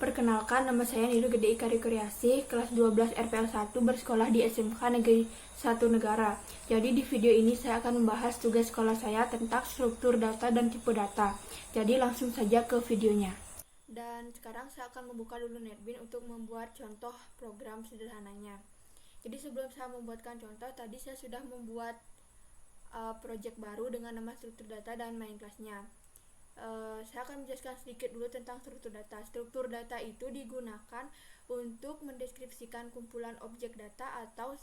Perkenalkan, nama saya Nilu Gede Ika Rekreasi, kelas 12 RPL 1, bersekolah di SMK Negeri 1 Negara. Jadi di video ini saya akan membahas tugas sekolah saya tentang struktur data dan tipe data. Jadi langsung saja ke videonya. Dan sekarang saya akan membuka dulu NetBeans untuk membuat contoh program sederhananya. Jadi sebelum saya membuatkan contoh, tadi saya sudah membuat project baru dengan nama struktur data dan main kelasnya. Saya akan menjelaskan sedikit dulu tentang struktur data. Struktur data itu digunakan untuk mendeskripsikan kumpulan objek data atau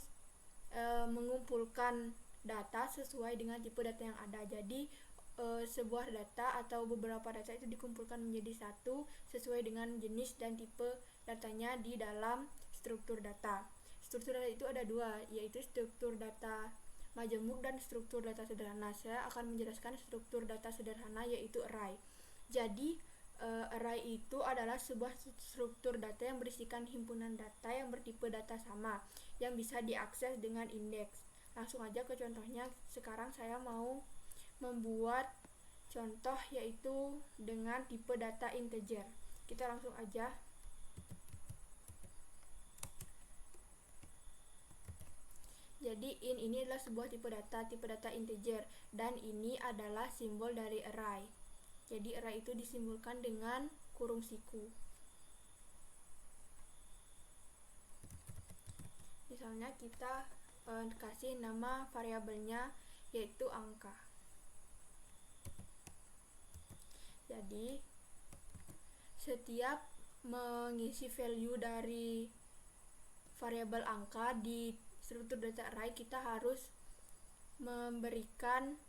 mengumpulkan data sesuai dengan tipe data yang ada. Jadi sebuah data atau beberapa data itu dikumpulkan menjadi satu sesuai dengan jenis dan tipe datanya di dalam struktur data. Struktur data itu ada dua, yaitu struktur data majemuk dan struktur data sederhana. Saya akan menjelaskan struktur data sederhana, yaitu array. Jadi array itu adalah sebuah struktur data yang berisikan himpunan data yang bertipe data sama yang bisa diakses dengan indeks. Langsung aja ke contohnya. Sekarang saya mau membuat contoh yaitu dengan tipe data integer. Kita langsung aja. Jadi ini adalah sebuah tipe data integer, dan ini adalah simbol dari array. Jadi array itu disimbolkan dengan kurung siku. Misalnya kita kasih nama variabelnya yaitu angka. Jadi setiap mengisi value dari variabel angka di struktur data array, kita harus memberikan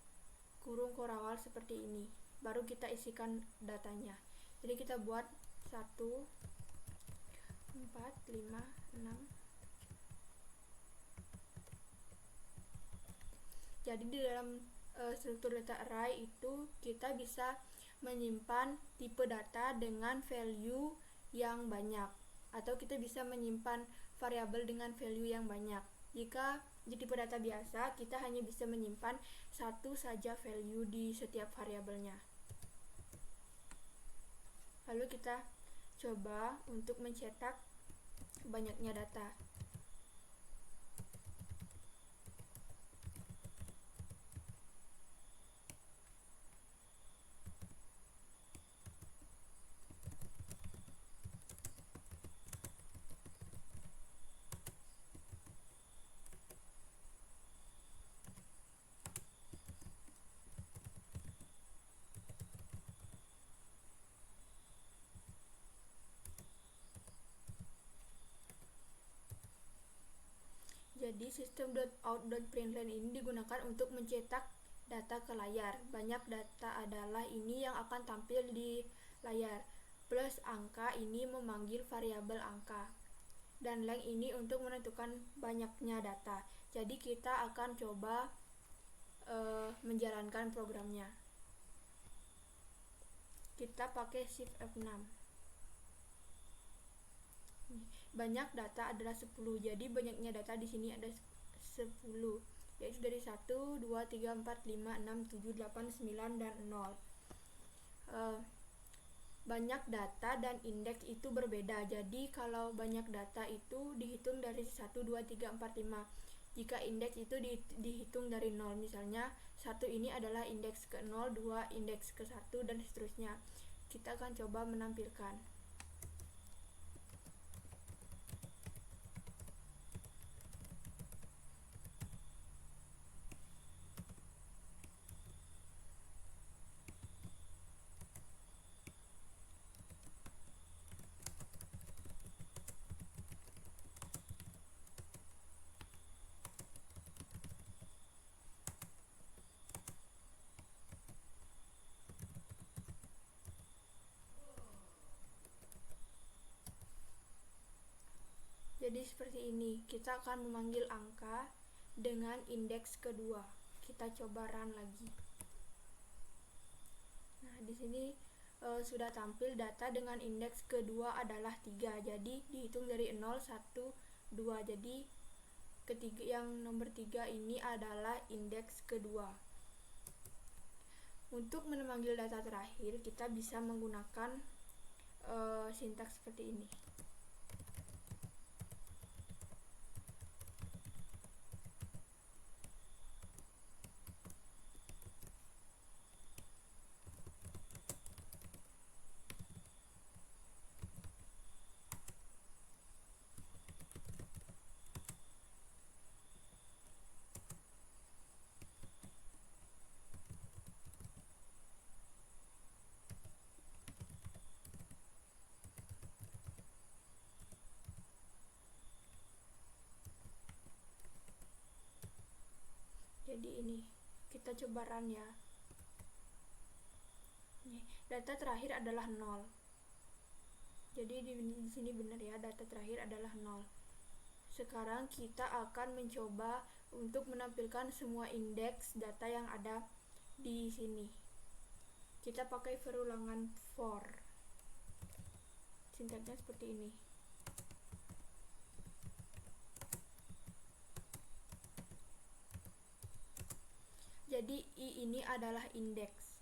kurung korawal seperti ini, baru kita isikan datanya. Jadi kita buat 1, 4, 5, 6. Jadi di dalam struktur data array itu kita bisa menyimpan tipe data dengan value yang banyak, atau kita bisa menyimpan variabel dengan value yang banyak. Jika di tipe data biasa, kita hanya bisa menyimpan satu saja value di setiap variabelnya. Lalu kita coba untuk mencetak banyaknya data. Jadi sistem .out.println ini digunakan untuk mencetak data ke layar. Banyak data adalah ini yang akan tampil di layar. Plus angka ini memanggil variabel angka. Dan length ini untuk menentukan banyaknya data. Jadi kita akan coba menjalankan programnya. Kita pakai Shift F6. Banyak data adalah 10, jadi banyaknya data di sini ada 10, yaitu dari 1, 2, 3, 4, 5, 6, 7, 8, 9, dan 0. Banyak data dan indeks itu berbeda, jadi kalau banyak data itu dihitung dari 1, 2, 3, 4, 5. Jika indeks itu dihitung dari 0, misalnya 1 ini adalah indeks ke 0, 2 indeks ke 1, dan seterusnya. Kita akan coba menampilkan. Jadi seperti ini, kita akan memanggil angka dengan indeks kedua. Kita coba run lagi. Nah, di sini sudah tampil data dengan indeks kedua adalah 3. Jadi dihitung dari 0, 1, 2. Jadi ketiga, yang nomor 3 ini adalah indeks kedua. Untuk memanggil data terakhir, kita bisa menggunakan sintaks seperti ini. Jadi ini kita coba run ya. Nih, data terakhir adalah 0. Jadi di sini benar ya, data terakhir adalah 0. Sekarang kita akan mencoba untuk menampilkan semua indeks data yang ada di sini. Kita pakai perulangan for. Sintaksnya seperti ini. Jadi I ini adalah indeks.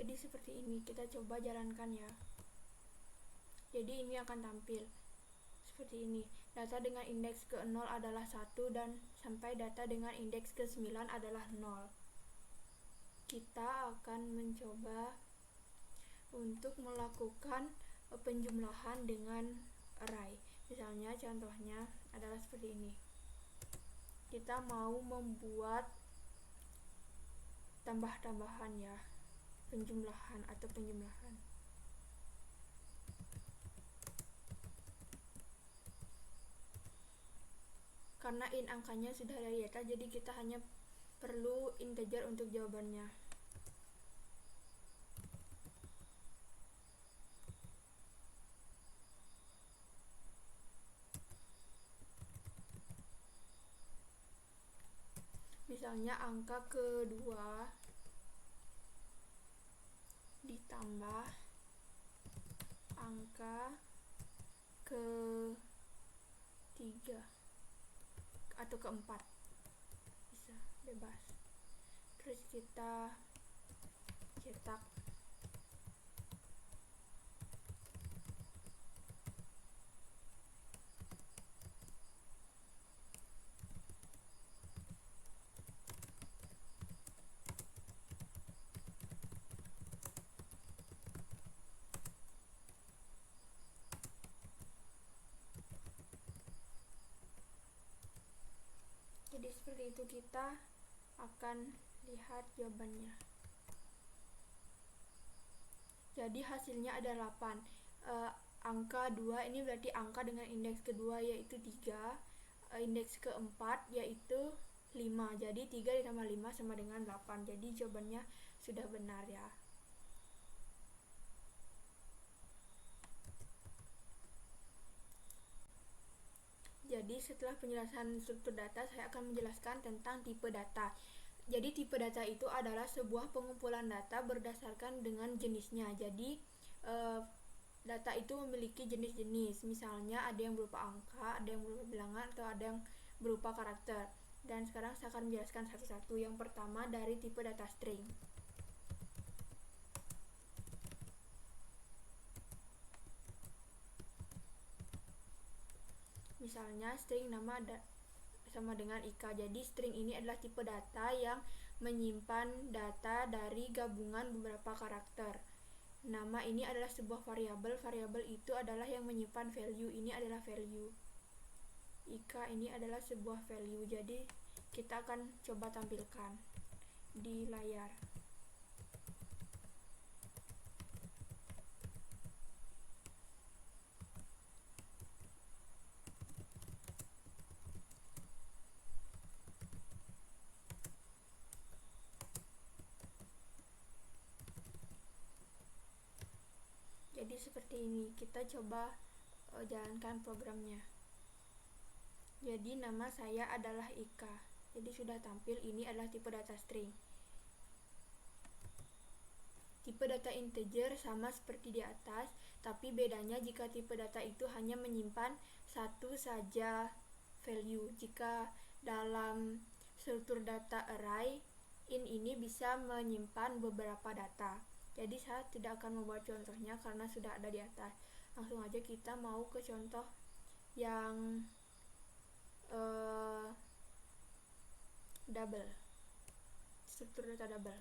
Jadi seperti ini, kita coba jalankan ya. Jadi ini akan tampil seperti ini. Data dengan indeks ke-0 adalah 1 dan sampai data dengan indeks ke-9 adalah 0. Kita akan mencoba untuk melakukan penjumlahan dengan array. Misalnya contohnya adalah seperti ini. Kita mau membuat tambah-tambahan ya. Penjumlahan atau penjumlahan. Karena in angkanya sudah ada di data, jadi kita hanya perlu integer untuk jawabannya. Misalnya angka kedua ditambah angka ke-3 atau ke-4, bisa bebas. Terus kita cetak. Jadi seperti itu kita akan lihat jawabannya. Jadi hasilnya ada 8. Angka 2 ini berarti angka dengan indeks kedua yaitu 3. Indeks keempat yaitu 5. Jadi 3 ditambah 5 sama dengan 8. Jadi jawabannya sudah benar ya. Jadi setelah penjelasan struktur data, saya akan menjelaskan tentang tipe data. Jadi tipe data itu adalah sebuah pengumpulan data berdasarkan dengan jenisnya. Jadi data itu memiliki jenis-jenis. Misalnya ada yang berupa angka, ada yang berupa bilangan, atau ada yang berupa karakter. Dan sekarang saya akan menjelaskan satu-satu. Yang pertama dari tipe data string. Misalnya string nama sama dengan IKA. Jadi string ini adalah tipe data yang menyimpan data dari gabungan beberapa karakter. Nama ini adalah sebuah variabel. Variabel itu adalah yang menyimpan value. Ini adalah value. IKA ini adalah sebuah value. Jadi kita akan coba tampilkan di layar. Jadi seperti ini, kita coba jalankan programnya. Jadi nama saya adalah Ika. Jadi sudah tampil, ini adalah tipe data string. Tipe data integer sama seperti di atas, tapi bedanya jika tipe data itu hanya menyimpan satu saja value. Jika dalam struktur data array, ini bisa menyimpan beberapa data. Jadi saya tidak akan membuat contohnya karena sudah ada di atas. Langsung aja kita mau ke contoh yang double, struktur data double.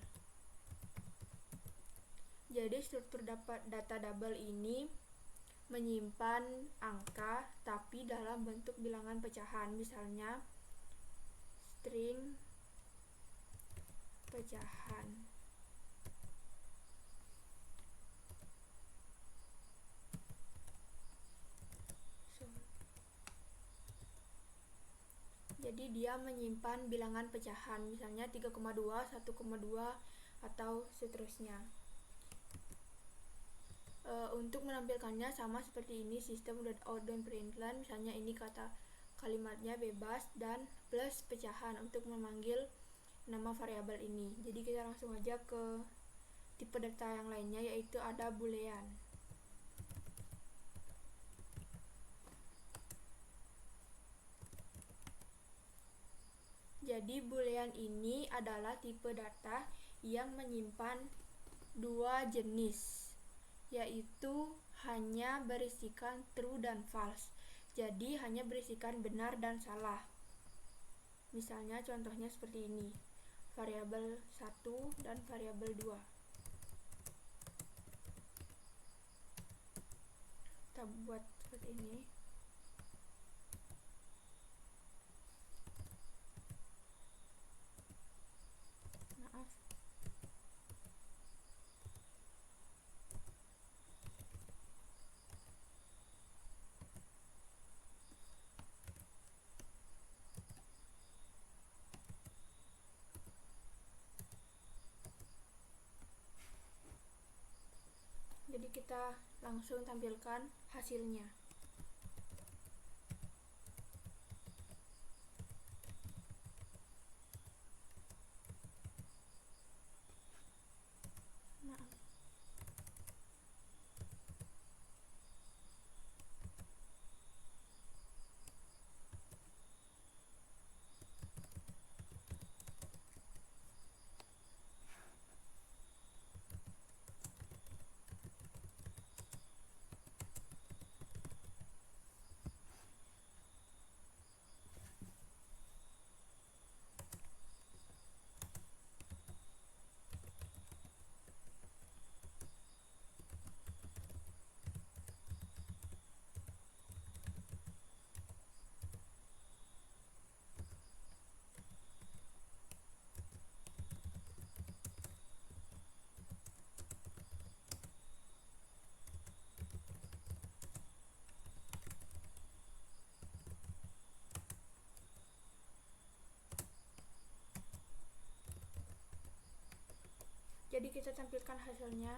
Jadi struktur data double ini menyimpan angka tapi dalam bentuk bilangan pecahan. Misalnya string pecahan. Jadi dia menyimpan bilangan pecahan, misalnya 3,2, 1,2 atau seterusnya. Untuk menampilkannya sama seperti ini, sistem out dan println. Misalnya ini kata kalimatnya bebas dan plus pecahan untuk memanggil nama variabel ini. Jadi kita langsung aja ke tipe data yang lainnya, yaitu ada boolean. Jadi boolean ini adalah tipe data yang menyimpan dua jenis, yaitu hanya berisikan true dan false. Jadi hanya berisikan benar dan salah. Misalnya contohnya seperti ini, variabel 1 dan variabel 2. Kita buat seperti ini. Jadi kita langsung tampilkan hasilnya. Jadi kita tampilkan hasilnya.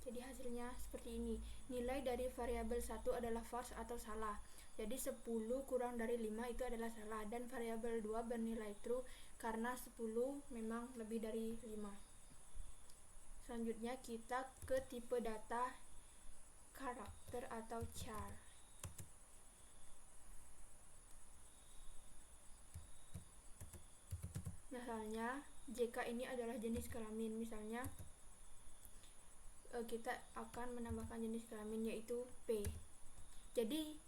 Jadi hasilnya seperti ini. Nilai dari variabel 1 adalah false atau salah. Jadi 10 kurang dari 5 itu adalah salah, dan variabel 2 bernilai true karena 10 memang lebih dari 5. Selanjutnya kita ke tipe data karakter atau char. Misalnya JK ini adalah jenis kelamin. Misalnya kita akan menambahkan jenis kelamin yaitu P. Jadi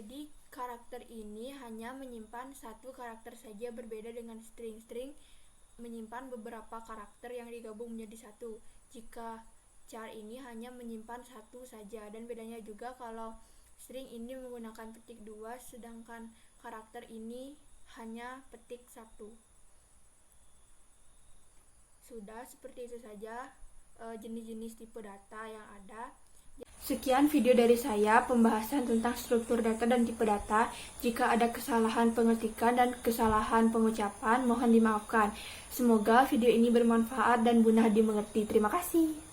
Jadi karakter ini hanya menyimpan satu karakter saja, berbeda dengan string. String menyimpan beberapa karakter yang digabung menjadi satu. Jika char ini hanya menyimpan satu saja, dan bedanya juga kalau string ini menggunakan petik 2, sedangkan karakter ini hanya petik 1. Sudah, seperti itu saja jenis-jenis tipe data yang ada. Sekian video dari saya, pembahasan tentang struktur data dan tipe data. Jika ada kesalahan pengetikan dan kesalahan pengucapan, mohon dimaafkan. Semoga video ini bermanfaat dan mudah dimengerti. Terima kasih.